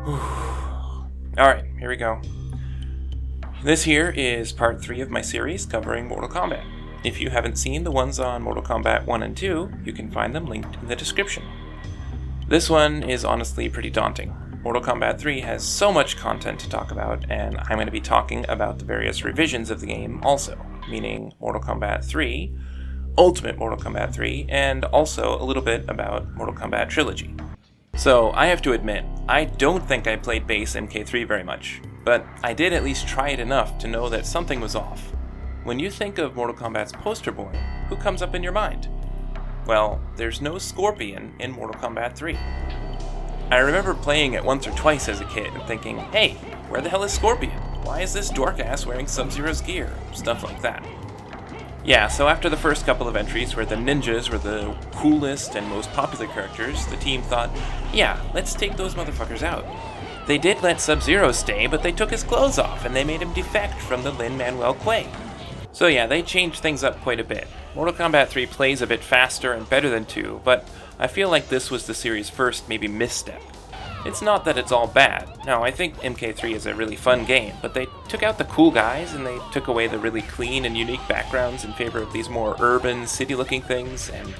Alright, here we go. This here is part 3 of my series covering Mortal Kombat. If you haven't seen the ones on Mortal Kombat 1 and 2, you can find them linked in the description. This one is honestly pretty daunting. Mortal Kombat 3 has so much content to talk about, and I'm going to be talking about the various revisions of the game also, meaning Mortal Kombat 3, Ultimate Mortal Kombat 3, and also a little bit about Mortal Kombat Trilogy. So, I have to admit, I don't think I played base MK3 very much, but I did at least try it enough to know that something was off. When you think of Mortal Kombat's poster boy, who comes up in your mind? Well, there's no Scorpion in Mortal Kombat 3. I remember playing it once or twice as a kid and thinking, hey, where the hell is Scorpion? Why is this dork-ass wearing Sub-Zero's gear? Stuff like that. Yeah, so after the first couple of entries where the ninjas were the coolest and most popular characters, the team thought, yeah, let's take those motherfuckers out. They did let Sub-Zero stay, but they took his clothes off and they made him defect from the Lin-Manuel Quay. So yeah, they changed things up quite a bit. Mortal Kombat 3 plays a bit faster and better than 2, but I feel like this was the series' first maybe misstep. It's not that it's all bad. No, I think MK3 is a really fun game, but they took out the cool guys and they took away the really clean and unique backgrounds in favor of these more urban, city-looking things, and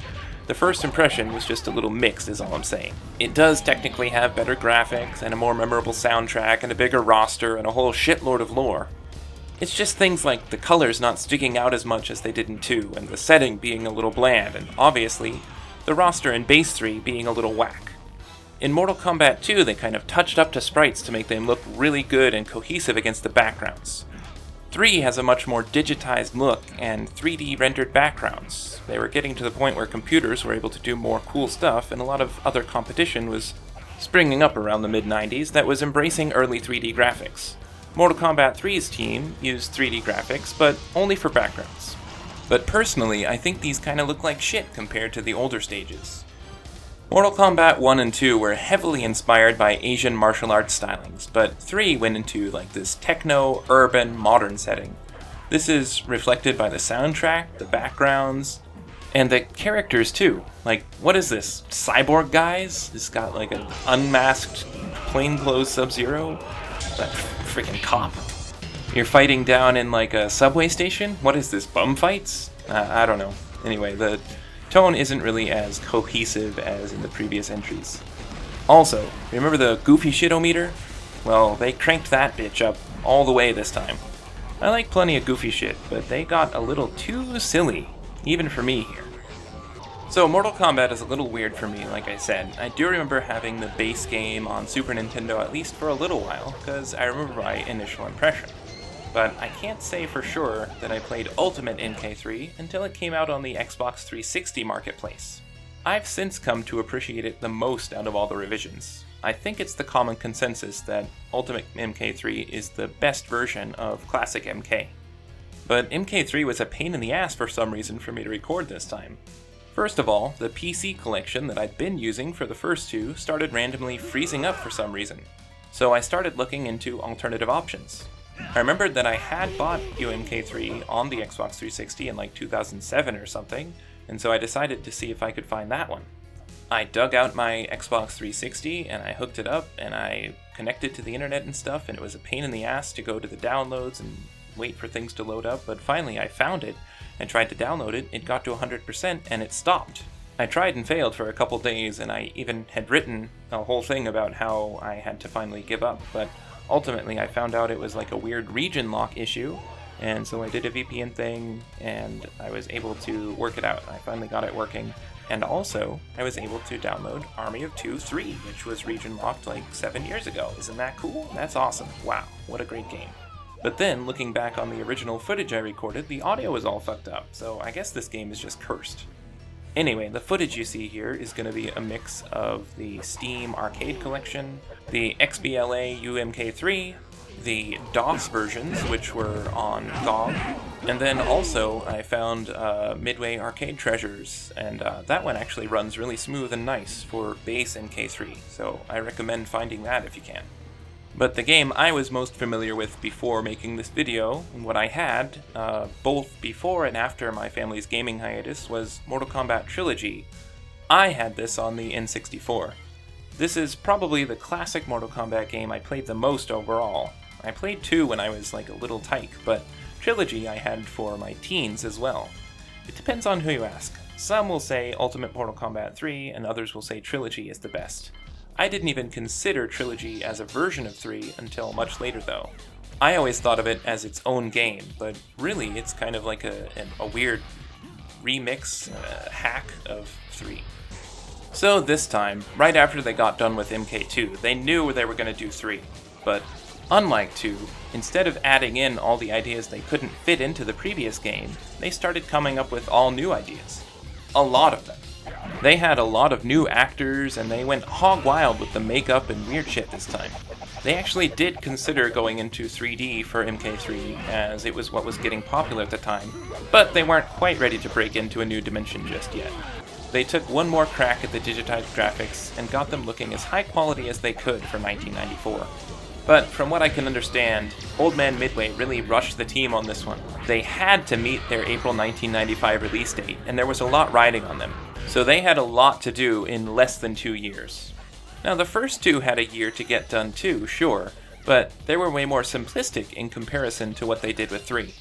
the first impression was just a little mixed is all I'm saying. It does technically have better graphics and a more memorable soundtrack and a bigger roster and a whole shitload of lore. It's just things like the colors not sticking out as much as they did in 2, and the setting being a little bland, and obviously, the roster in Base 3 being a little whack. In Mortal Kombat 2, they kind of touched up to sprites to make them look really good and cohesive against the backgrounds. 3 has a much more digitized look and 3D rendered backgrounds. They were getting to the point where computers were able to do more cool stuff, and a lot of other competition was springing up around the mid-90s that was embracing early 3D graphics. Mortal Kombat 3's team used 3D graphics, but only for backgrounds. But personally, I think these kinda look like shit compared to the older stages. Mortal Kombat 1 and 2 were heavily inspired by Asian martial arts stylings, but 3 went into like this techno, urban, modern setting. This is reflected by the soundtrack, the backgrounds, and the characters too. Like, what is this? Cyborg guys? This got like an unmasked, plainclothes Sub-Zero? That freaking cop. You're fighting down in like a subway station? What is this, bum fights? I don't know. Anyway, the tone isn't really as cohesive as in the previous entries. Also, remember the goofy shit-o-meter? Well, they cranked that bitch up all the way this time. I like plenty of goofy shit, but they got a little too silly, even for me here. So Mortal Kombat is a little weird for me, like I said. I do remember having the base game on Super Nintendo at least for a little while, because I remember my initial impression. But I can't say for sure that I played Ultimate MK3 until it came out on the Xbox 360 marketplace. I've since come to appreciate it the most out of all the revisions. I think it's the common consensus that Ultimate MK3 is the best version of classic MK. But MK3 was a pain in the ass for some reason for me to record this time. First of all, the PC collection that I'd been using for the first 2 started randomly freezing up for some reason, so I started looking into alternative options. I remembered that I had bought UMK3 on the Xbox 360 in like 2007 or something, and so I decided to see if I could find that one. I dug out my Xbox 360 and I hooked it up and I connected to the internet and stuff, and it was a pain in the ass to go to the downloads and wait for things to load up, but finally I found it and tried to download it. It got to 100% and it stopped. I tried and failed for a couple days, and I even had written a whole thing about how I had to finally give up, but ultimately I found out it was like a weird region lock issue, and so I did a VPN thing and I was able to work it out. I finally got it working, and also I was able to download Army of Two 3, which was region locked like 7 years ago. Isn't that cool? That's awesome. Wow, what a great game. But then, looking back on the original footage I recorded, the audio was all fucked up, so I guess this game is just cursed. Anyway, the footage you see here is going to be a mix of the Steam Arcade Collection, the XBLA UMK3, the DOS versions, which were on GOG, and then also I found Midway Arcade Treasures, and that one actually runs really smooth and nice for base MK3, so I recommend finding that if you can. But the game I was most familiar with before making this video, and what I had, both before and after my family's gaming hiatus, was Mortal Kombat Trilogy. I had this on the N64. This is probably the classic Mortal Kombat game I played the most overall. I played 2 when I was like a little tyke, but Trilogy I had for my teens as well. It depends on who you ask. Some will say Ultimate Mortal Kombat 3, and others will say Trilogy is the best. I didn't even consider Trilogy as a version of 3 until much later though. I always thought of it as its own game, but really it's kind of like a weird remix, hack of 3. So this time, right after they got done with MK2, they knew they were going to do 3. But unlike 2, instead of adding in all the ideas they couldn't fit into the previous game, they started coming up with all new ideas. A lot of them. They had a lot of new actors, and they went hog wild with the makeup and weird shit this time. They actually did consider going into 3D for MK3, as it was what was getting popular at the time, but they weren't quite ready to break into a new dimension just yet. They took one more crack at the digitized graphics and got them looking as high quality as they could for 1994. But from what I can understand, Old Man Midway really rushed the team on this one. They had to meet their April 1995 release date, and there was a lot riding on them. So they had a lot to do in less than 2 years. Now the first 2 had a year to get done too, sure, but they were way more simplistic in comparison to what they did with 3.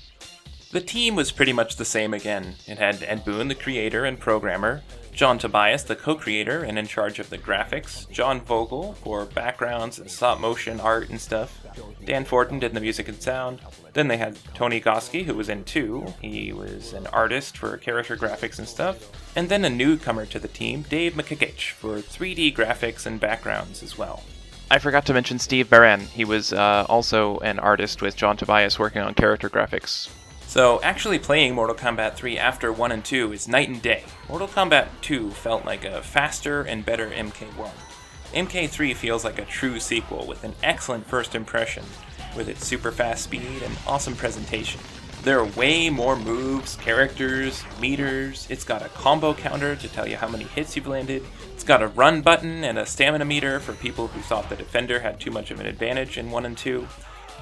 The team was pretty much the same again. It had Ed Boon, the creator and programmer, John Tobias, the co-creator and in charge of the graphics, John Vogel for backgrounds and stop-motion art and stuff, Dan Fortin did the music and sound, then they had Tony Goski, who was in 2, he was an artist for character graphics and stuff, and then a newcomer to the team, Dave McKickich, for 3D graphics and backgrounds as well. I forgot to mention Steve Baran, he was also an artist with John Tobias working on character graphics. So actually playing Mortal Kombat 3 after 1 and 2 is night and day. Mortal Kombat 2 felt like a faster and better MK1. MK3 feels like a true sequel with an excellent first impression, with its super fast speed and awesome presentation. There are way more moves, characters, meters, it's got a combo counter to tell you how many hits you've landed, it's got a run button and a stamina meter for people who thought the Defender had too much of an advantage in 1 and 2.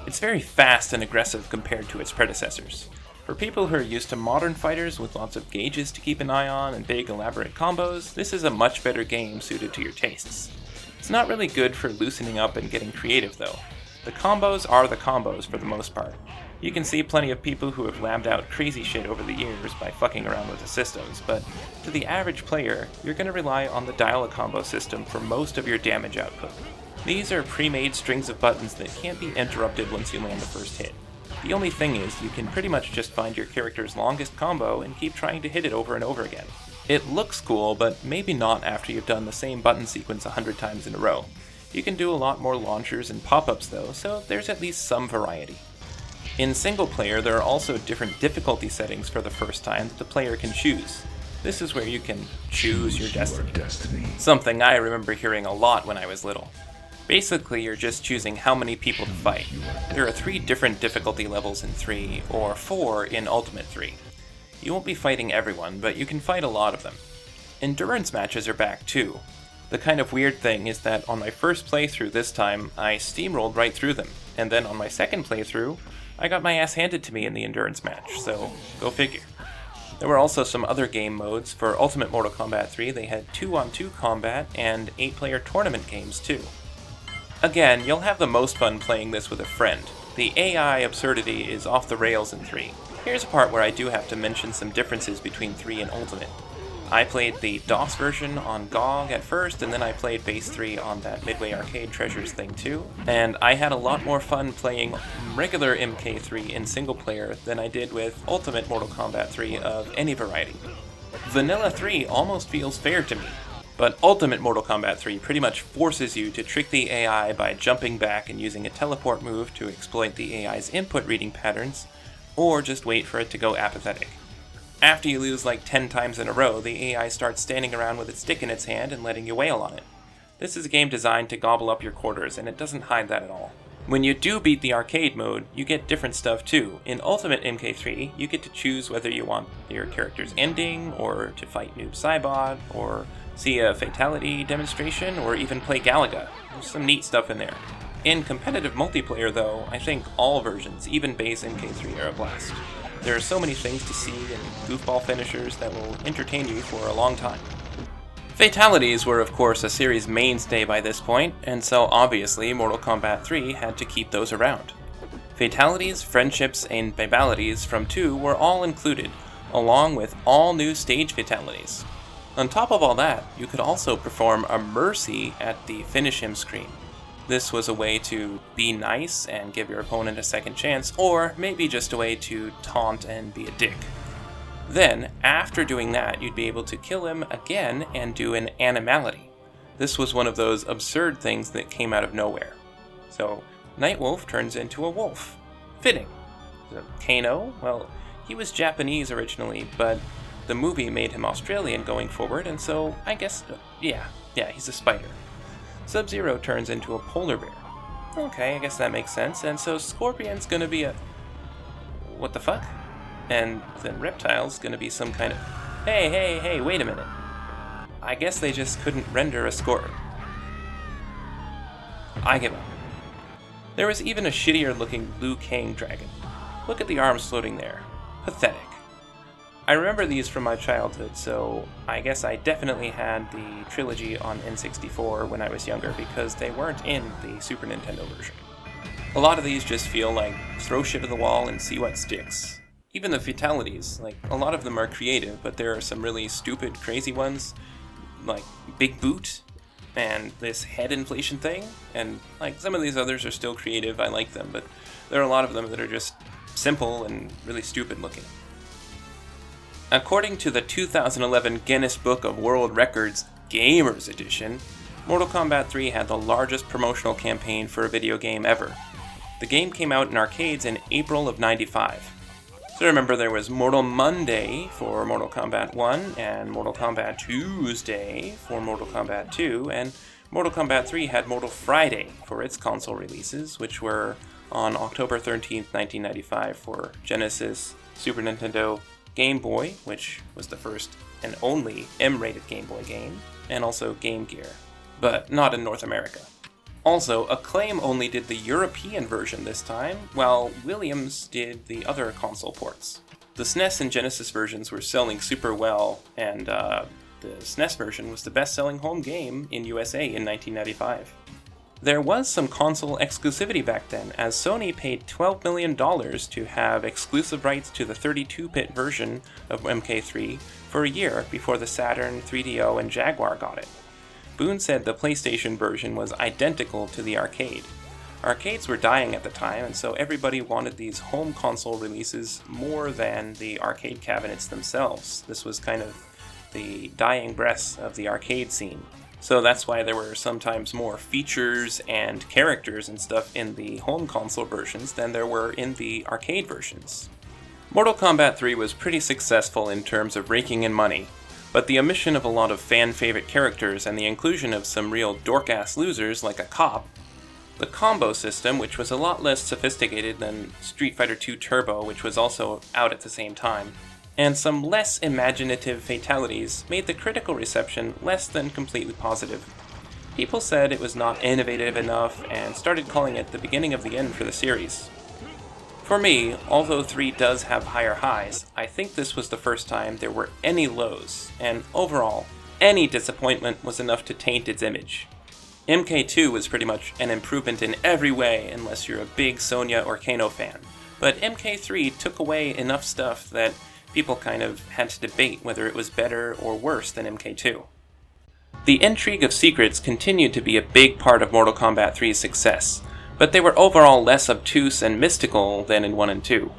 It's very fast and aggressive compared to its predecessors. For people who are used to modern fighters with lots of gauges to keep an eye on and big elaborate combos, this is a much better game suited to your tastes. It's not really good for loosening up and getting creative though. The combos are the combos for the most part. You can see plenty of people who have labbed out crazy shit over the years by fucking around with the systems, but to the average player, you're going to rely on the dial-a-combo system for most of your damage output. These are pre-made strings of buttons that can't be interrupted once you land the first hit. The only thing is, you can pretty much just find your character's longest combo and keep trying to hit it over and over again. It looks cool, but maybe not after you've done the same button sequence 100 times in a row. You can do a lot more launchers and pop-ups though, so there's at least some variety. In single player, there are also different difficulty settings for the first time that the player can choose. This is where you can choose your destiny. Something I remember hearing a lot when I was little. Basically, you're just choosing how many people to fight. There are 3 different difficulty levels in 3, or 4 in Ultimate 3. You won't be fighting everyone, but you can fight a lot of them. Endurance matches are back too. The kind of weird thing is that on my first playthrough this time, I steamrolled right through them, and then on my second playthrough, I got my ass handed to me in the endurance match, so go figure. There were also some other game modes. For Ultimate Mortal Kombat 3, they had 2-on-2 combat and 8-player tournament games too. Again, you'll have the most fun playing this with a friend. The AI absurdity is off the rails in 3. Here's a part where I do have to mention some differences between 3 and Ultimate. I played the DOS version on GOG at first, and then I played Base 3 on that Midway Arcade Treasures thing too, and I had a lot more fun playing regular MK3 in single player than I did with Ultimate Mortal Kombat 3 of any variety. Vanilla 3 almost feels fair to me, but Ultimate Mortal Kombat 3 pretty much forces you to trick the AI by jumping back and using a teleport move to exploit the AI's input reading patterns, or just wait for it to go apathetic. After you lose like 10 times in a row, the AI starts standing around with its stick in its hand and letting you wail on it. This is a game designed to gobble up your quarters, and it doesn't hide that at all. When you do beat the arcade mode, you get different stuff too. In Ultimate MK3, you get to choose whether you want your character's ending, or to fight Noob Saibot, or see a fatality demonstration, or even play Galaga. There's some neat stuff in there. In competitive multiplayer though, I think all versions, even base MK3, are a blast. There are so many things to see and goofball finishers that will entertain you for a long time. Fatalities were of course a series mainstay by this point, and so obviously Mortal Kombat 3 had to keep those around. Fatalities, friendships, and babalities from 2 were all included, along with all new stage fatalities. On top of all that, you could also perform a mercy at the finish him screen. This was a way to be nice and give your opponent a second chance, or maybe just a way to taunt and be a dick. Then, after doing that, you'd be able to kill him again and do an animality. This was one of those absurd things that came out of nowhere. So, Nightwolf turns into a wolf. Fitting. Kano? Well, he was Japanese originally, but the movie made him Australian going forward, and so I guess, yeah, he's a spider. Sub-Zero turns into a polar bear. Okay, I guess that makes sense, and so Scorpion's gonna be a... what the fuck? And then Reptile's gonna be some kind of... Hey, wait a minute. I guess they just couldn't render a Scorpion. I give up. There was even a shittier looking Liu Kang dragon. Look at the arms floating there. Pathetic. I remember these from my childhood, so I guess I definitely had the Trilogy on N64 when I was younger because they weren't in the Super Nintendo version. A lot of these just feel like throw shit at the wall and see what sticks. Even the fatalities, like, a lot of them are creative, but there are some really stupid, crazy ones, like Big Boot, and this head inflation thing, and, like, some of these others are still creative, I like them, but there are a lot of them that are just simple and really stupid looking. According to the 2011 Guinness Book of World Records Gamers Edition, Mortal Kombat 3 had the largest promotional campaign for a video game ever. The game came out in arcades in April of '95. So remember, there was Mortal Monday for Mortal Kombat 1, and Mortal Kombat Tuesday for Mortal Kombat 2, and Mortal Kombat 3 had Mortal Friday for its console releases, which were on October 13th, 1995 for Genesis, Super Nintendo, Game Boy, which was the first and only M-rated Game Boy game, and also Game Gear, but not in North America. Also, Acclaim only did the European version this time, while Williams did the other console ports. The SNES and Genesis versions were selling super well, and the SNES version was the best-selling home game in USA in 1995. There was some console exclusivity back then, as Sony paid $12 million to have exclusive rights to the 32-bit version of MK3 for a year before the Saturn, 3DO, and Jaguar got it. Boone said the PlayStation version was identical to the arcade. Arcades were dying at the time, and so everybody wanted these home console releases more than the arcade cabinets themselves. This was kind of the dying breath of the arcade scene. So that's why there were sometimes more features and characters and stuff in the home console versions than there were in the arcade versions. Mortal Kombat 3 was pretty successful in terms of raking in money, but the omission of a lot of fan-favorite characters and the inclusion of some real dork-ass losers like a cop, the combo system, which was a lot less sophisticated than Street Fighter II Turbo, which was also out at the same time, and some less imaginative fatalities made the critical reception less than completely positive. People said it was not innovative enough and started calling it the beginning of the end for the series. For me, although 3 does have higher highs, I think this was the first time there were any lows, and overall, any disappointment was enough to taint its image. MK2 was pretty much an improvement in every way unless you're a big Sonya or Kano fan, but MK3 took away enough stuff that people kind of had to debate whether it was better or worse than MK2. The intrigue of secrets continued to be a big part of Mortal Kombat 3's success, but they were overall less obtuse and mystical than in 1 and 2.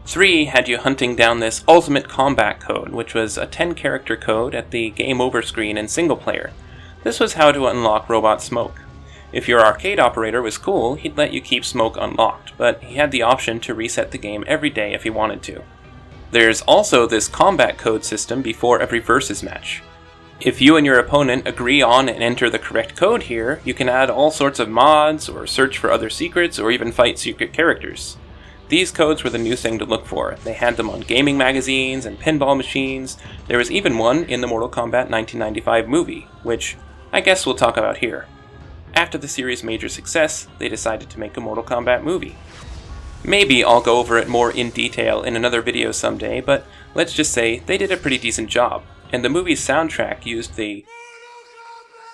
3 had you hunting down this ultimate combat code, which was a 10-character code at the game over screen in single player. This was how to unlock Robot Smoke. If your arcade operator was cool, he'd let you keep Smoke unlocked, but he had the option to reset the game every day if he wanted to. There's also this combat code system before every versus match. If you and your opponent agree on and enter the correct code here, you can add all sorts of mods, or search for other secrets, or even fight secret characters. These codes were the new thing to look for. They had them on gaming magazines and pinball machines. There was even one in the Mortal Kombat 1995 movie, which I guess we'll talk about here. After the series' major success, they decided to make a Mortal Kombat movie. Maybe I'll go over it more in detail in another video someday, but let's just say they did a pretty decent job. And the movie's soundtrack used the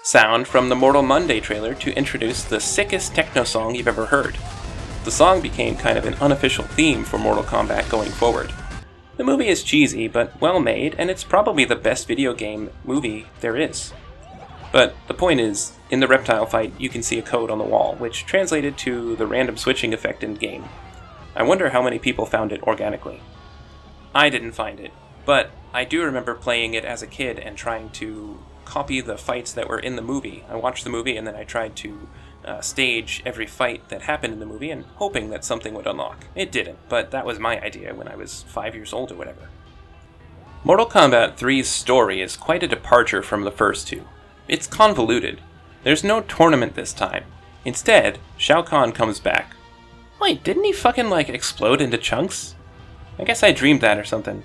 Sound from the Mortal Monday trailer to introduce the sickest techno song you've ever heard. The song became kind of an unofficial theme for Mortal Kombat going forward. The movie is cheesy, but well made, and it's probably the best video game movie there is. But the point is, in the reptile fight, you can see a code on the wall, which translated to the random switching effect in game. I wonder how many people found it organically. I didn't find it, but I do remember playing it as a kid and trying to copy the fights that were in the movie. I watched the movie and then I tried to stage every fight that happened in the movie and hoping that something would unlock. It didn't, but that was my idea when I was 5 years old or whatever. Mortal Kombat 3's story is quite a departure from the first two. It's convoluted. There's no tournament this time. Instead, Shao Kahn comes back. Wait, didn't he fucking explode into chunks? I guess I dreamed that or something.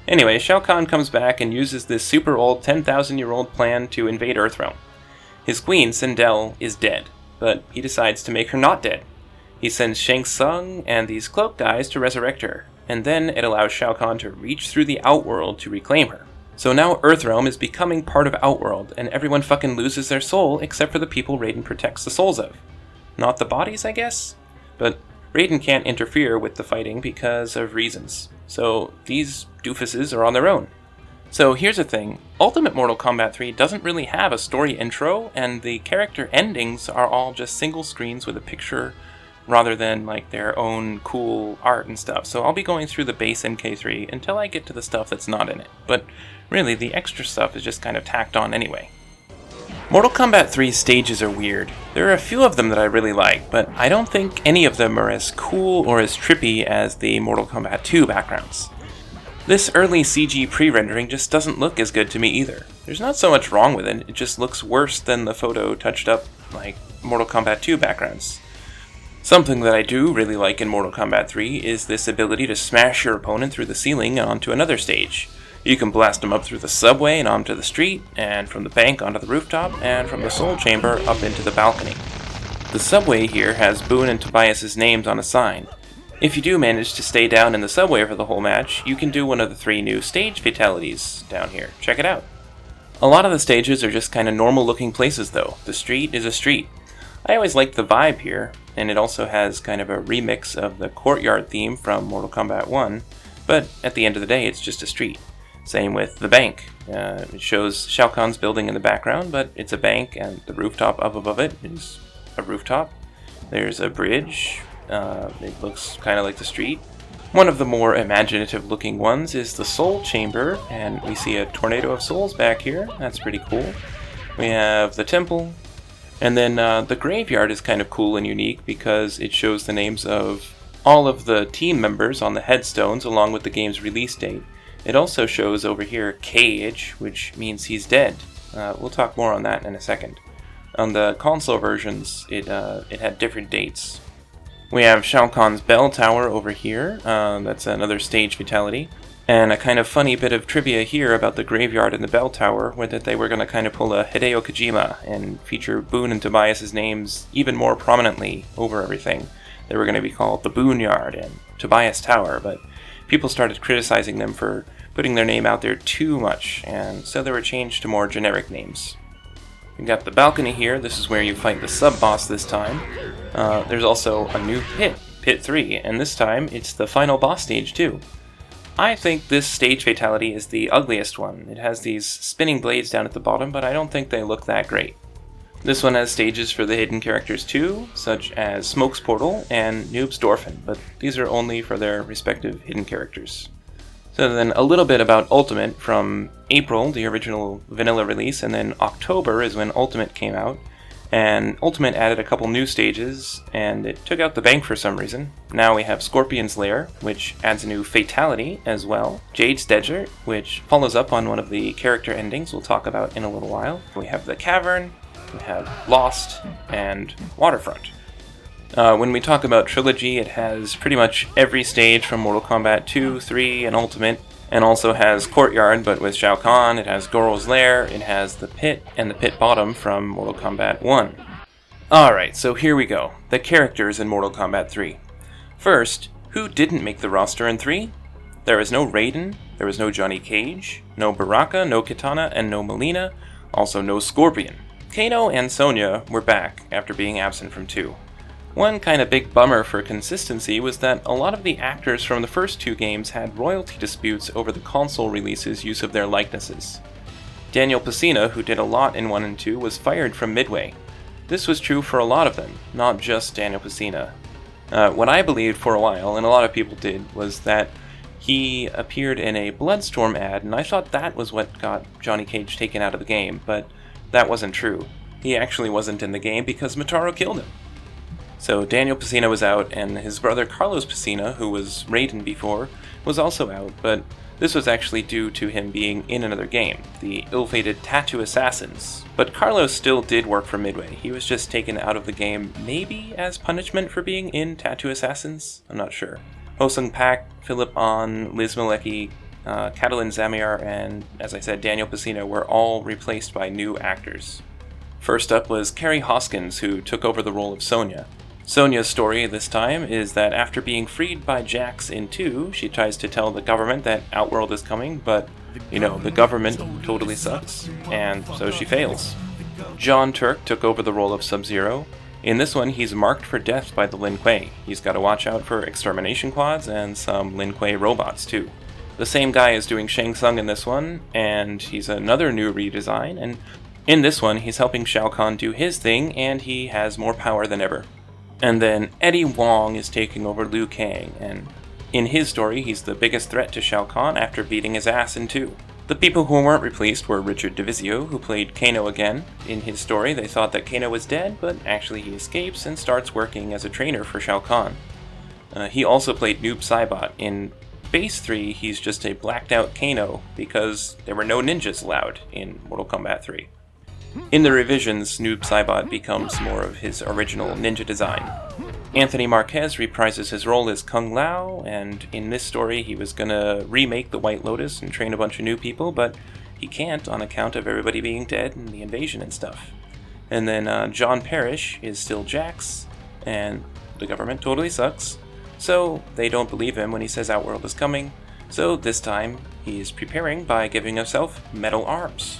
Anyway, Shao Kahn comes back and uses this super old 10,000-year-old plan to invade Earthrealm. His queen, Sindel, is dead, but he decides to make her not dead. He sends Shang Tsung and these cloak guys to resurrect her, and then it allows Shao Kahn to reach through the Outworld to reclaim her. So now Earthrealm is becoming part of Outworld, and everyone fucking loses their soul except for the people Raiden protects the souls of. Not the bodies, I guess? But Raiden can't interfere with the fighting because of reasons. So these doofuses are on their own. So here's the thing, Ultimate Mortal Kombat 3 doesn't really have a story intro, and the character endings are all just single screens with a picture rather than their own cool art and stuff. So I'll be going through the base MK3 until I get to the stuff that's not in it. But really, the extra stuff is just kind of tacked on anyway. Mortal Kombat 3's stages are weird. There are a few of them that I really like, but I don't think any of them are as cool or as trippy as the Mortal Kombat 2 backgrounds. This early CG pre-rendering just doesn't look as good to me either. There's not so much wrong with it, it just looks worse than the photo touched up Mortal Kombat 2 backgrounds. Something that I do really like in Mortal Kombat 3 is this ability to smash your opponent through the ceiling and onto another stage. You can blast them up through the subway and onto the street, and from the bank onto the rooftop, and from the soul chamber up into the balcony. The subway here has Boone and Tobias' names on a sign. If you do manage to stay down in the subway for the whole match, you can do one of the 3 new stage fatalities down here. Check it out. A lot of the stages are just kind of normal looking places though. The street is a street. I always like the vibe here, and it also has kind of a remix of the courtyard theme from Mortal Kombat 1, but at the end of the day it's just a street. Same with the bank. It shows Shao Kahn's building in the background, but it's a bank, and the rooftop up above it is a rooftop. There's a bridge. It looks kind of like the street. One of the more imaginative looking ones is the Soul Chamber, and we see a tornado of souls back here. That's pretty cool. We have the temple, and then the graveyard is kind of cool and unique because it shows the names of all of the team members on the headstones along with the game's release date. It also shows over here Cage, which means he's dead. We'll talk more on that in a second. On the console versions, it had different dates. We have Shao Kahn's bell tower over here. That's another stage fatality. And a kind of funny bit of trivia here about the graveyard and the bell tower were that they were going to kind of pull a Hideo Kojima and feature Boone and Tobias' names even more prominently over everything. They were going to be called the Boone Yard and Tobias Tower, but people started criticizing them for putting their name out there too much, and so they were changed to more generic names. We've got the balcony here. This is where you fight the sub-boss this time. There's also a new pit, Pit 3, and this time it's the final boss stage too. I think this stage fatality is the ugliest one. It has these spinning blades down at the bottom, but I don't think they look that great. This one has stages for the hidden characters too, such as Smoke's Portal and Noob's Dorphin, but these are only for their respective hidden characters. So then a little bit about Ultimate. From April, the original vanilla release, and then October is when Ultimate came out. And Ultimate added a couple new stages, and it took out the bank for some reason. Now we have Scorpion's Lair, which adds a new fatality as well. Jade's Desert, which follows up on one of the character endings we'll talk about in a little while. We have the Cavern, we have Lost, and Waterfront. When we talk about Trilogy, it has pretty much every stage from Mortal Kombat 2, 3, and Ultimate, and also has Courtyard, but with Shao Kahn. It has Goro's Lair, it has the Pit, and the Pit Bottom from Mortal Kombat 1. Alright, so here we go. The characters in Mortal Kombat 3. First, who didn't make the roster in 3? There is no Raiden, there was no Johnny Cage, no Baraka, no Kitana, and no Melina, also no Scorpion. Kano and Sonya were back after being absent from 2. One kind of big bummer for consistency was that a lot of the actors from the first 2 games had royalty disputes over the console releases' use of their likenesses. Daniel Pesina, who did a lot in 1 and 2, was fired from Midway. This was true for a lot of them, not just Daniel Pesina. What I believed for a while, and a lot of people did, was that he appeared in a Bloodstorm ad, and I thought that was what got Johnny Cage taken out of the game, but that wasn't true. He actually wasn't in the game because Motaro killed him. So Daniel Pesina was out, and his brother Carlos Pesina, who was Raiden before, was also out, but this was actually due to him being in another game, the ill-fated Tattoo Assassins. But Carlos still did work for Midway. He was just taken out of the game, maybe as punishment for being in Tattoo Assassins? I'm not sure. Hosung Pak, Philip Ahn, Liz Malecki, Catalin Zamiar, and, as I said, Daniel Pesina were all replaced by new actors. First up was Carrie Hoskins, who took over the role of Sonya. Sonya's story this time is that after being freed by Jax in 2, she tries to tell the government that Outworld is coming, but, the government totally sucks, and so she fails. John Turk took over the role of Sub-Zero. In this one, he's marked for death by the Lin Kuei. He's got to watch out for extermination quads and some Lin Kuei robots, too. The same guy is doing Shang Tsung in this one, and he's another new redesign, and in this one, he's helping Shao Kahn do his thing, and he has more power than ever. And then Eddie Wong is taking over Liu Kang, and in his story, he's the biggest threat to Shao Kahn after beating his ass in 2. The people who weren't replaced were Richard DeVizio, who played Kano again. In his story, they thought that Kano was dead, but actually he escapes and starts working as a trainer for Shao Kahn. He also played Noob Saibot. In Base 3, he's just a blacked-out Kano, because there were no ninjas allowed in Mortal Kombat 3. In the revisions, Noob Saibot becomes more of his original ninja design. Anthony Marquez reprises his role as Kung Lao, and in this story he was gonna remake the White Lotus and train a bunch of new people, but he can't on account of everybody being dead and the invasion and stuff. And then John Parrish is still Jax, and the government totally sucks, so they don't believe him when he says Outworld is coming, so this time he's preparing by giving himself metal arms.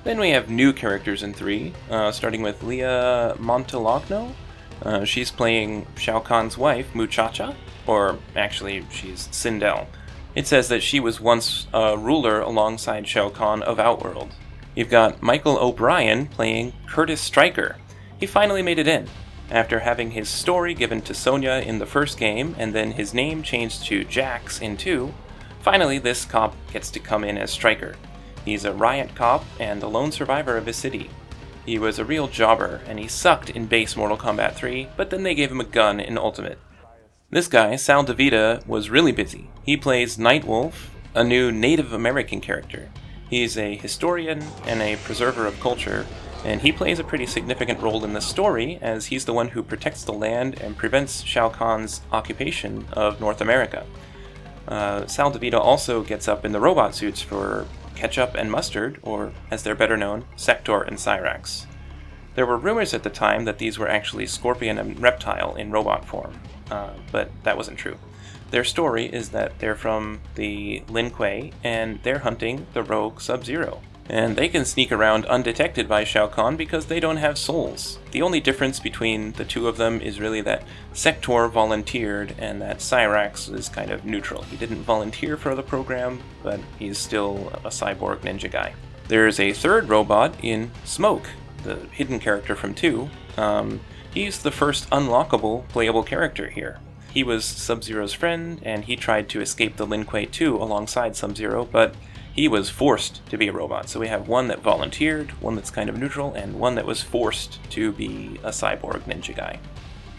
Then we have new characters in 3, starting with Leah Montalogno. She's playing Shao Kahn's wife, Muchacha, or actually she's Sindel. It says that she was once a ruler alongside Shao Kahn of Outworld. You've got Michael O'Brien playing Curtis Stryker. He finally made it in, after having his story given to Sonya in the first game, and then his name changed to Jax in 2. Finally, this cop gets to come in as Stryker. He's a riot cop and a lone survivor of his city. He was a real jobber, and he sucked in base Mortal Kombat 3, but then they gave him a gun in Ultimate. This guy, Sal DeVita, was really busy. He plays Nightwolf, a new Native American character. He's a historian and a preserver of culture, and he plays a pretty significant role in the story, as he's the one who protects the land and prevents Shao Kahn's occupation of North America. Sal DeVita also gets up in the robot suits for Ketchup and Mustard, or as they're better known, Sector and Cyrax. There were rumors at the time that these were actually Scorpion and Reptile in robot form, but that wasn't true. Their story is that they're from the Lin Kuei, and they're hunting the rogue Sub-Zero. And they can sneak around undetected by Shao Kahn because they don't have souls. The only difference between the two of them is really that Sector volunteered and that Cyrax is kind of neutral. He didn't volunteer for the program, but he's still a cyborg ninja guy. There's a third robot in Smoke, the hidden character from 2. He's the first unlockable playable character here. He was Sub-Zero's friend, and he tried to escape the Lin Kuei 2 alongside Sub-Zero, but he was forced to be a robot. So we have one that volunteered, one that's kind of neutral, and one that was forced to be a cyborg ninja guy.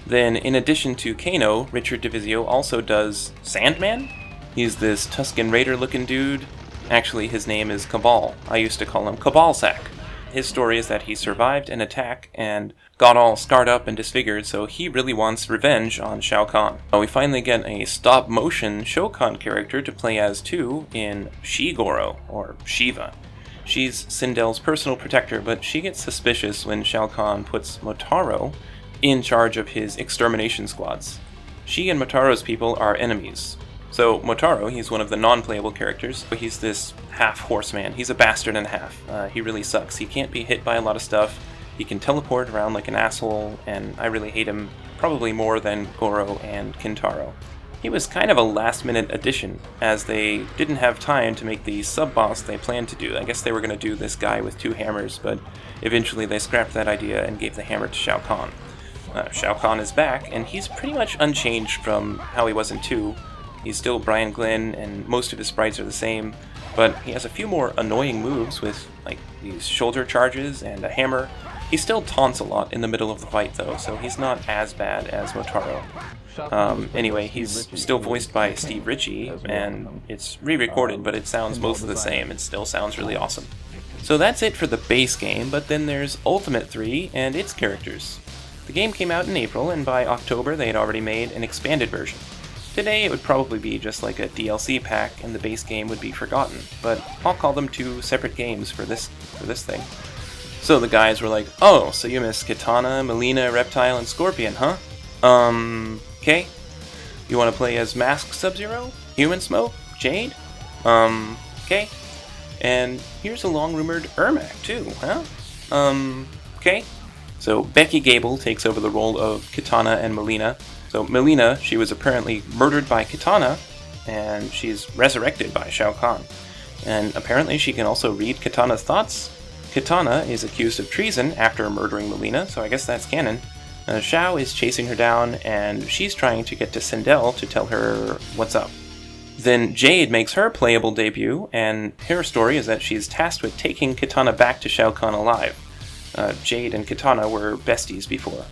Then, in addition to Kano, Richard DeVizio also does Sandman. He's this Tusken Raider looking dude. Actually, his name is Cabal. I used to call him Cabalsack. His story is that he survived an attack and got all scarred up and disfigured, so he really wants revenge on Shao Kahn. We finally get a stop-motion Shokan character to play as too in Shigoro, or Shiva. She's Sindel's personal protector, but she gets suspicious when Shao Kahn puts Motaro in charge of his extermination squads. She and Motaro's people are enemies. So Motaro, he's one of the non-playable characters. He's this half horseman. He's a bastard and a half. He really sucks. He can't be hit by a lot of stuff. He can teleport around like an asshole, and I really hate him probably more than Goro and Kintaro. He was kind of a last-minute addition, as they didn't have time to make the sub-boss they planned to do. I guess they were going to do this guy with 2 hammers, but eventually they scrapped that idea and gave the hammer to Shao Kahn. Shao Kahn is back, and he's pretty much unchanged from how he was in 2. He's still Brian Glynn, and most of his sprites are the same, but he has a few more annoying moves with like these shoulder charges and a hammer. He still taunts a lot in the middle of the fight though, so he's not as bad as Motaro. Anyway, he's still voiced by Steve Ritchie, and it's re-recorded, but it sounds mostly the same. It still sounds really awesome. So that's it for the base game, but then there's Ultimate 3 and its characters. The game came out in April, and by October they had already made an expanded version. Today it would probably be just like a DLC pack, and the base game would be forgotten, but I'll call them 2 separate games for this thing. So the guys were like, oh, so you miss Kitana, Melina, Reptile, and Scorpion, huh? Okay. You want to play as Masked Sub-Zero? Human Smoke? Jade? Okay. And here's a long-rumored Ermac, too, huh? Okay. So Becky Gable takes over the role of Kitana and Melina. So Melina, she was apparently murdered by Kitana, and she's resurrected by Shao Kahn. And apparently she can also read Kitana's thoughts. Kitana is accused of treason after murdering Melina, so I guess that's canon. Shao is chasing her down, and she's trying to get to Sindel to tell her what's up. Then Jade makes her playable debut, and her story is that she's tasked with taking Kitana back to Shao Kahn alive. Jade and Kitana were besties before.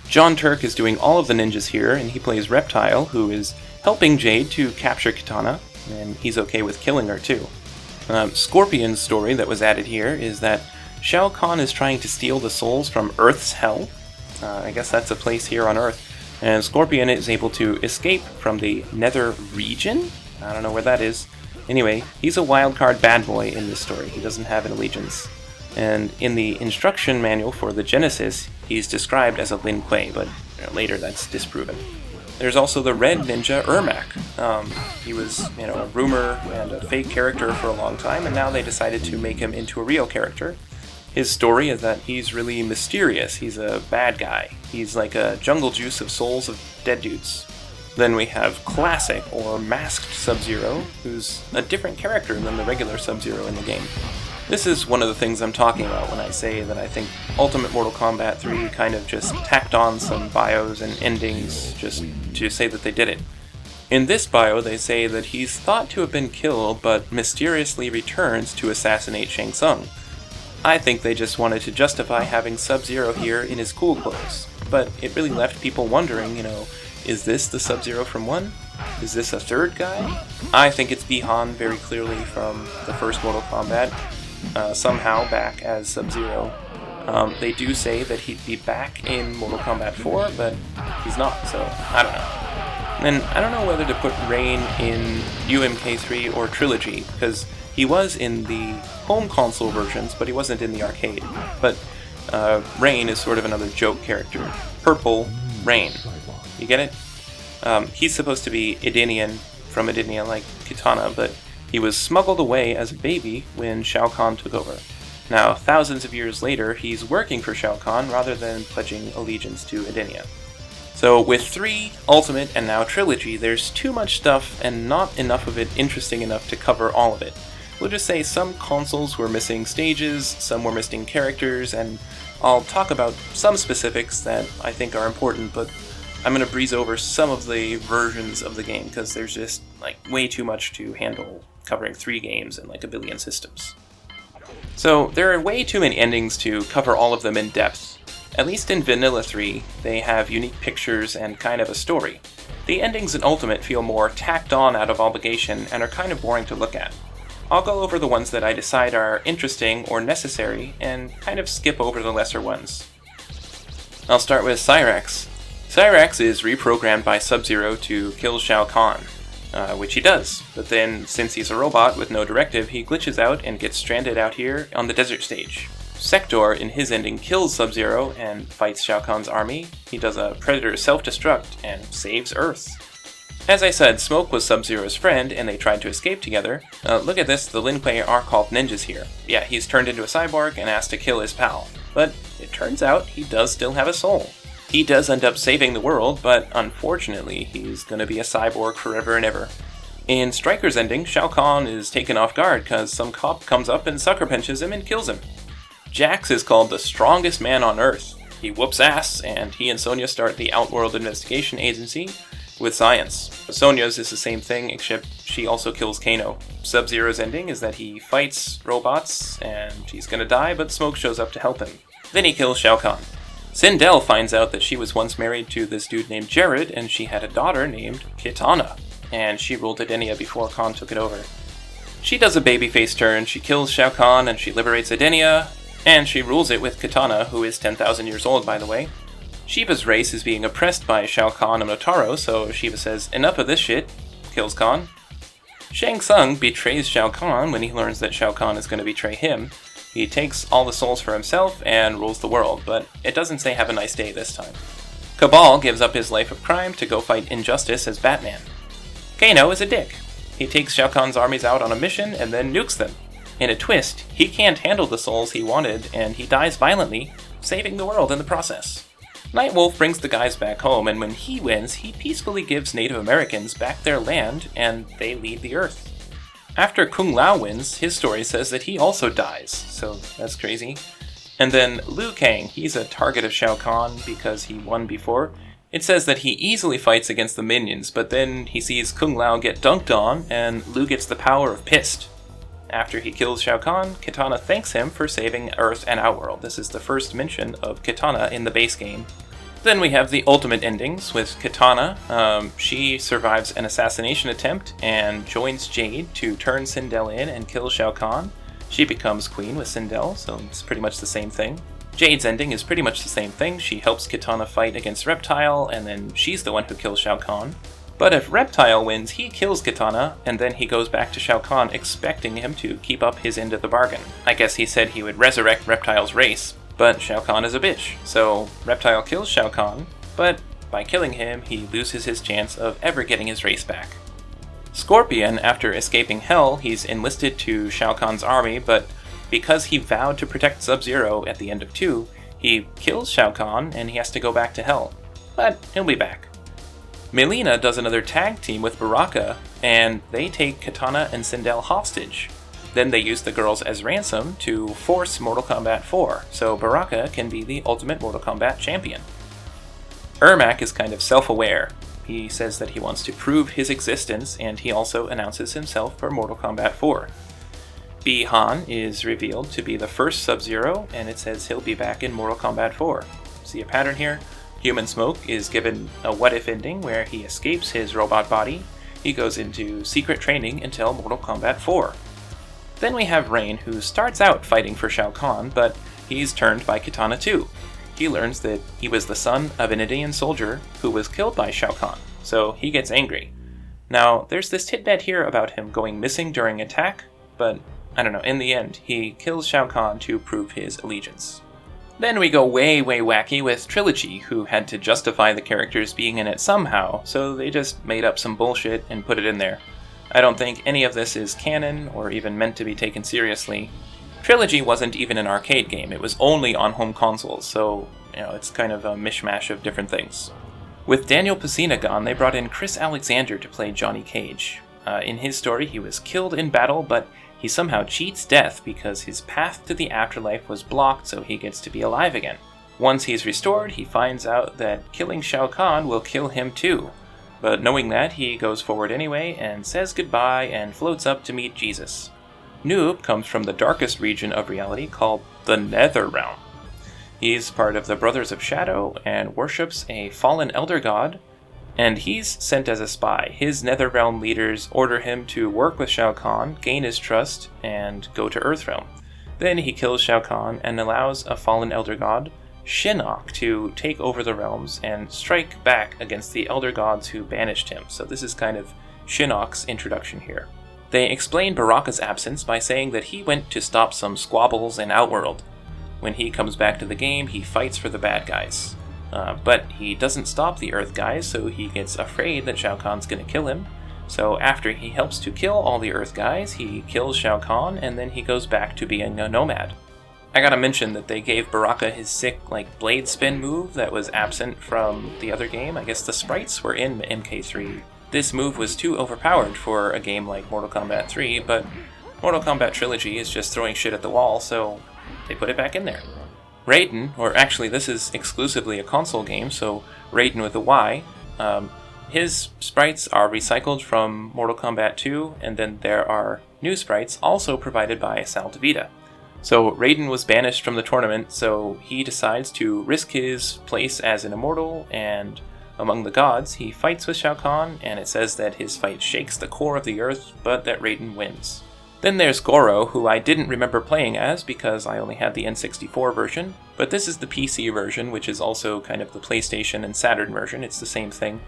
John Turk is doing all of the ninjas here, and he plays Reptile, who is helping Jade to capture Kitana, and he's okay with killing her too. Scorpion's story that was added here is that Shao Kahn is trying to steal the souls from Earth's Hell. I guess that's a place here on Earth. And Scorpion is able to escape from the Nether region? I don't know where that is. Anyway, he's a wildcard bad boy in this story. He doesn't have an allegiance. And in the instruction manual for the Genesis, he's described as a Lin Kuei, but later that's disproven. There's also the Red Ninja Ermac. He was, a rumor and a fake character for a long time, and now they decided to make him into a real character. His story is that he's really mysterious. He's a bad guy. He's like a jungle juice of souls of dead dudes. Then we have Classic, or Masked Sub-Zero, who's a different character than the regular Sub-Zero in the game. This is one of the things I'm talking about when I say that I think Ultimate Mortal Kombat 3 kind of just tacked on some bios and endings just to say that they did it. In this bio, they say that he's thought to have been killed, but mysteriously returns to assassinate Shang Tsung. I think they just wanted to justify having Sub-Zero here in his cool clothes, but it really left people wondering, is this the Sub-Zero from 1? Is this a third guy? I think it's Bi-Han very clearly from the first Mortal Kombat, somehow back as Sub-Zero. They do say that he'd be back in Mortal Kombat 4, but he's not, so I don't know. And I don't know whether to put Rain in MK3 or Trilogy, because he was in the home console versions, but he wasn't in the arcade. But Rain is sort of another joke character. Purple Rain. You get it? He's supposed to be Edenian, from Edenia like Kitana, but he was smuggled away as a baby when Shao Kahn took over. Now, thousands of years later, he's working for Shao Kahn rather than pledging allegiance to Edenia. So with 3, Ultimate, and now Trilogy, there's too much stuff and not enough of it interesting enough to cover all of it. We'll just say some consoles were missing stages, some were missing characters, and I'll talk about some specifics that I think are important, but I'm going to breeze over some of the versions of the game because there's just way too much to handle covering 3 games and a billion systems. So there are way too many endings to cover all of them in depth. At least in Vanilla 3, they have unique pictures and kind of a story. The endings in Ultimate feel more tacked on out of obligation and are kind of boring to look at. I'll go over the ones that I decide are interesting or necessary and kind of skip over the lesser ones. I'll start with Cyrax. Cyrax is reprogrammed by Sub-Zero to kill Shao Kahn, which he does, but then since he's a robot with no directive, he glitches out and gets stranded out here on the desert stage. Sector, in his ending, kills Sub-Zero and fights Shao Kahn's army. He does a Predator self-destruct and saves Earth. As I said, Smoke was Sub-Zero's friend, and they tried to escape together. Look at this, the Lin Kuei are called ninjas here. Yeah, he's turned into a cyborg and asked to kill his pal. But it turns out he does still have a soul. He does end up saving the world, but unfortunately, he's gonna be a cyborg forever and ever. In Striker's ending, Shao Kahn is taken off guard because some cop comes up and sucker punches him and kills him. Jax is called the strongest man on Earth. He whoops ass, and he and Sonya start the Outworld Investigation Agency with science. Sonya's is the same thing, except she also kills Kano. Sub-Zero's ending is that he fights robots, and he's gonna die, but Smoke shows up to help him. Then he kills Shao Kahn. Sindel finds out that she was once married to this dude named Jared, and she had a daughter named Kitana, and she ruled Edenia before Kahn took it over. She does a babyface turn, she kills Shao Kahn, and she liberates Edenia, and she rules it with Kitana, who is 10,000 years old, by the way. Shiva's race is being oppressed by Shao Kahn and Motaro, so Shiva says, "Enough of this shit," kills Kahn. Shang Tsung betrays Shao Kahn when he learns that Shao Kahn is going to betray him. He takes all the souls for himself and rules the world, but it doesn't say have a nice day this time. Cabal gives up his life of crime to go fight injustice as Batman. Kano is a dick. He takes Shao Kahn's armies out on a mission and then nukes them. In a twist, he can't handle the souls he wanted, and he dies violently, saving the world in the process. Nightwolf brings the guys back home, and when he wins, he peacefully gives Native Americans back their land, and they lead the Earth. After Kung Lao wins, his story says that he also dies, so that's crazy. And then Liu Kang, he's a target of Shao Kahn because he won before. It says that he easily fights against the minions, but then he sees Kung Lao get dunked on, and Liu gets the power of Pissed. After he kills Shao Kahn, Kitana thanks him for saving Earth and Outworld. This is the first mention of Kitana in the base game. Then we have the ultimate endings with Kitana. She survives an assassination attempt and joins Jade to turn Sindel in and kill Shao Kahn. She becomes queen with Sindel, so it's pretty much the same thing. Jade's ending is pretty much the same thing. She helps Kitana fight against Reptile, and then she's the one who kills Shao Kahn. But if Reptile wins, he kills Kitana, and then he goes back to Shao Kahn expecting him to keep up his end of the bargain. I guess he said he would resurrect Reptile's race, but Shao Kahn is a bitch. So Reptile kills Shao Kahn, but by killing him, he loses his chance of ever getting his race back. Scorpion, after escaping Hell, he's enlisted to Shao Kahn's army, but because he vowed to protect Sub-Zero at the end of 2, he kills Shao Kahn and he has to go back to Hell. But he'll be back. Melina does another tag team with Baraka, and they take Kitana and Sindel hostage. Then they use the girls as ransom to force Mortal Kombat 4, so Baraka can be the ultimate Mortal Kombat champion. Ermac is kind of self-aware. He says that he wants to prove his existence, and he also announces himself for Mortal Kombat 4. Bi-Han is revealed to be the first Sub-Zero, and it says he'll be back in Mortal Kombat 4. See a pattern here? Human Smoke is given a what-if ending where he escapes his robot body. He goes into secret training until Mortal Kombat 4. Then we have Rain, who starts out fighting for Shao Kahn, but he's turned by Kitana too. He learns that he was the son of an Indian soldier who was killed by Shao Kahn, so he gets angry. Now, there's this tidbit here about him going missing during attack, but I don't know, in the end, he kills Shao Kahn to prove his allegiance. Then we go way wacky with Trilogy, who had to justify the characters being in it somehow, so they just made up some bullshit and put it in there. I don't think any of this is canon or even meant to be taken seriously. Trilogy wasn't even an arcade game, it was only on home consoles, so it's kind of a mishmash of different things. With Daniel Pesina gone, they brought in Chris Alexander to play Johnny Cage. In his story, he was killed in battle, but he somehow cheats death because his path to the afterlife was blocked, so he gets to be alive again. Once he's restored, he finds out that killing Shao Kahn will kill him too. But knowing that, he goes forward anyway and says goodbye and floats up to meet Jesus. Noob comes from the darkest region of reality called the Nether Realm. He's part of the Brothers of Shadow and worships a fallen elder god, and he's sent as a spy. His Netherrealm leaders order him to work with Shao Kahn, gain his trust, and go to Earthrealm. Then he kills Shao Kahn and allows a fallen elder god, Shinnok, to take over the realms and strike back against the elder gods who banished him. So this is kind of Shinnok's introduction here. They explain Baraka's absence by saying that he went to stop some squabbles in Outworld. When he comes back to the game, he fights for the bad guys. but he doesn't stop the Earth guys, so he gets afraid that Shao Kahn's gonna kill him. So after he helps to kill all the Earth guys, he kills Shao Kahn, and then he goes back to being a nomad. I gotta mention that they gave Baraka his sick, blade spin move that was absent from the other game. I guess the sprites were in MK3. This move was too overpowered for a game like Mortal Kombat 3, but Mortal Kombat Trilogy is just throwing shit at the wall, so they put it back in there. Raiden, or actually this is exclusively a console game, so Raiden with a Y, his sprites are recycled from Mortal Kombat 2, and then there are new sprites also provided by Salta Vita. So Raiden was banished from the tournament, so he decides to risk his place as an immortal, and among the gods, he fights with Shao Kahn, and it says that his fight shakes the core of the earth, but that Raiden wins. Then there's Goro, who I didn't remember playing as because I only had the N64 version, but this is the PC version, which is also kind of the PlayStation and Saturn version. It's the same thing.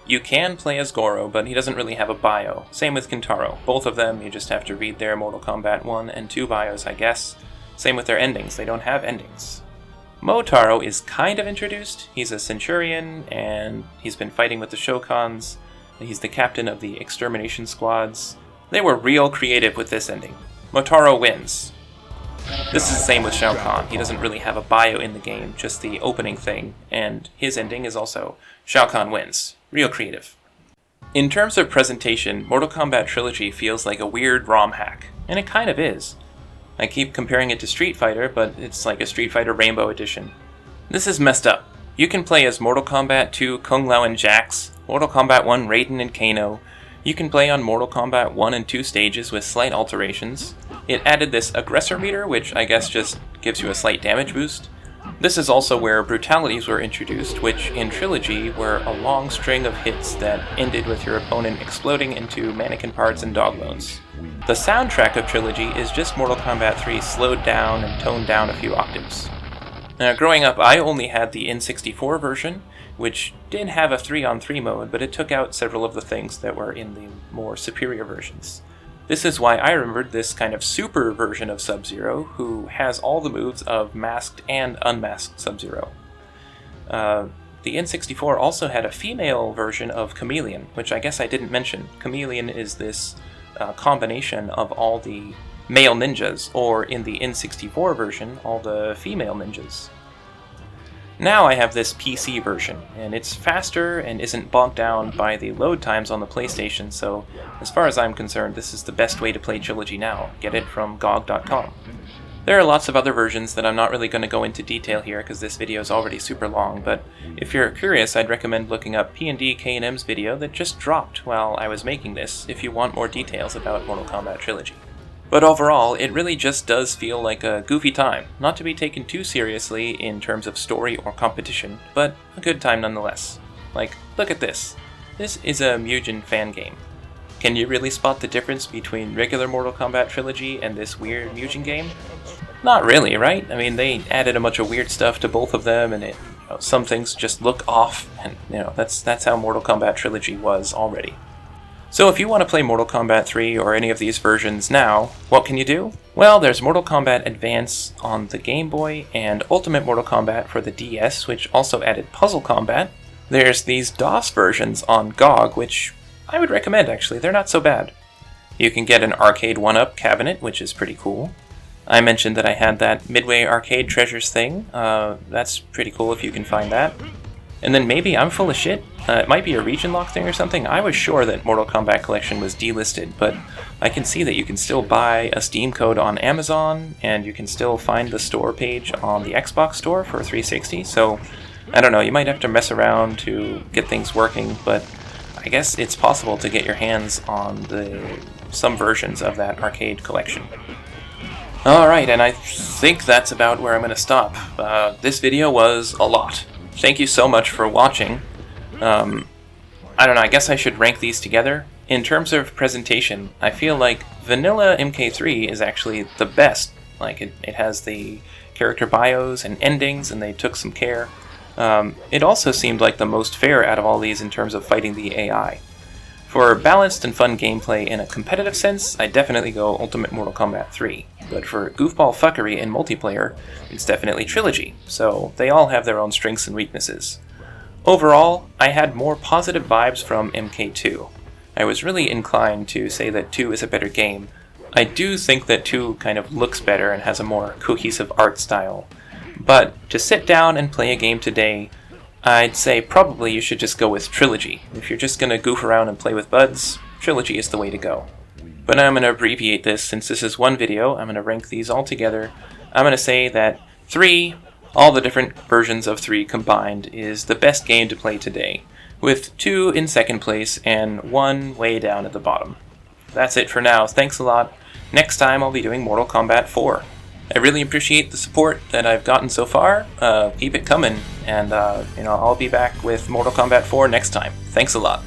You can play as Goro, but he doesn't really have a bio. Same with Kintaro. Both of them, you just have to read their Mortal Kombat 1 and 2 bios, I guess. Same with their endings. They don't have endings. Motaro is kind of introduced. He's a Centurion, and he's been fighting with the Shokans. He's the captain of the extermination squads. They were real creative with this ending. Motaro wins. This is the same with Shao Kahn. He doesn't really have a bio in the game, just the opening thing, and his ending is also Shao Kahn wins. Real creative. In terms of presentation, Mortal Kombat Trilogy feels like a weird ROM hack, and it kind of is. I keep comparing it to Street Fighter, but it's like a Street Fighter Rainbow Edition. This is messed up. You can play as Mortal Kombat 2 Kung Lao and Jax, Mortal Kombat 1 Raiden and Kano. You can play on Mortal Kombat 1 and 2 stages with slight alterations. It added this aggressor meter, which I guess just gives you a slight damage boost. This is also where brutalities were introduced, which in Trilogy were a long string of hits that ended with your opponent exploding into mannequin parts and dog bones. The soundtrack of Trilogy is just Mortal Kombat 3 slowed down and toned down a few octaves. Now, growing up, I only had the N64 version, which did have a 3-on-3 mode, but it took out several of the things that were in the more superior versions. This is why I remembered this kind of super version of Sub-Zero, who has all the moves of masked and unmasked Sub-Zero. The N64 also had a female version of Chameleon, which I guess I didn't mention. Chameleon is this combination of all the male ninjas, or in the N64 version, all the female ninjas. Now I have this PC version, and it's faster and isn't bogged down by the load times on the PlayStation, so as far as I'm concerned, this is the best way to play Trilogy now. Get it from GOG.com. There are lots of other versions that I'm not really going to go into detail here because this video is already super long, but if you're curious, I'd recommend looking up P&D K&M's video that just dropped while I was making this if you want more details about Mortal Kombat Trilogy. But overall, it really just does feel like a goofy time, not to be taken too seriously in terms of story or competition, but a good time nonetheless. Like, look at this. This is a Mugen fan game. Can you really spot the difference between regular Mortal Kombat Trilogy and this weird Mugen game? Not really, right? I mean, they added a bunch of weird stuff to both of them, and some things just look off, and that's how Mortal Kombat Trilogy was already. So if you want to play Mortal Kombat 3 or any of these versions now, what can you do? Well, there's Mortal Kombat Advance on the Game Boy and Ultimate Mortal Kombat for the DS, which also added puzzle combat. There's these DOS versions on GOG, which I would recommend actually, they're not so bad. You can get an arcade 1-up cabinet, which is pretty cool. I mentioned that I had that Midway Arcade Treasures thing, that's pretty cool if you can find that. And then maybe I'm full of shit. It might be a region lock thing or something. I was sure that Mortal Kombat Collection was delisted, but I can see that you can still buy a Steam code on Amazon, and you can still find the store page on the Xbox store for 360, so I don't know, you might have to mess around to get things working, but I guess it's possible to get your hands on some versions of that arcade collection. Alright, and I think that's about where I'm going to stop. This video was a lot. Thank you so much for watching. I don't know, I guess I should rank these together. In terms of presentation, I feel like vanilla MK3 is actually the best. Like, it has the character bios and endings, and they took some care. It also seemed like the most fair out of all these in terms of fighting the AI. For balanced and fun gameplay in a competitive sense, I'd definitely go Ultimate Mortal Kombat 3. but for goofball fuckery in multiplayer, it's definitely Trilogy, so they all have their own strengths and weaknesses. Overall, I had more positive vibes from MK2. I was really inclined to say that 2 is a better game. I do think that 2 kind of looks better and has a more cohesive art style. But to sit down and play a game today, I'd say probably you should just go with Trilogy. If you're just gonna goof around and play with buds, Trilogy is the way to go. But I'm gonna abbreviate this since this is one video. I'm gonna rank these all together. I'm gonna say that 3, all the different versions of 3 combined, is the best game to play today, with 2 in second place and 1 way down at the bottom. That's it for now. Thanks a lot. Next time I'll be doing Mortal Kombat 4. I really appreciate the support that I've gotten so far. Keep it coming, and I'll be back with Mortal Kombat 4 next time. Thanks a lot.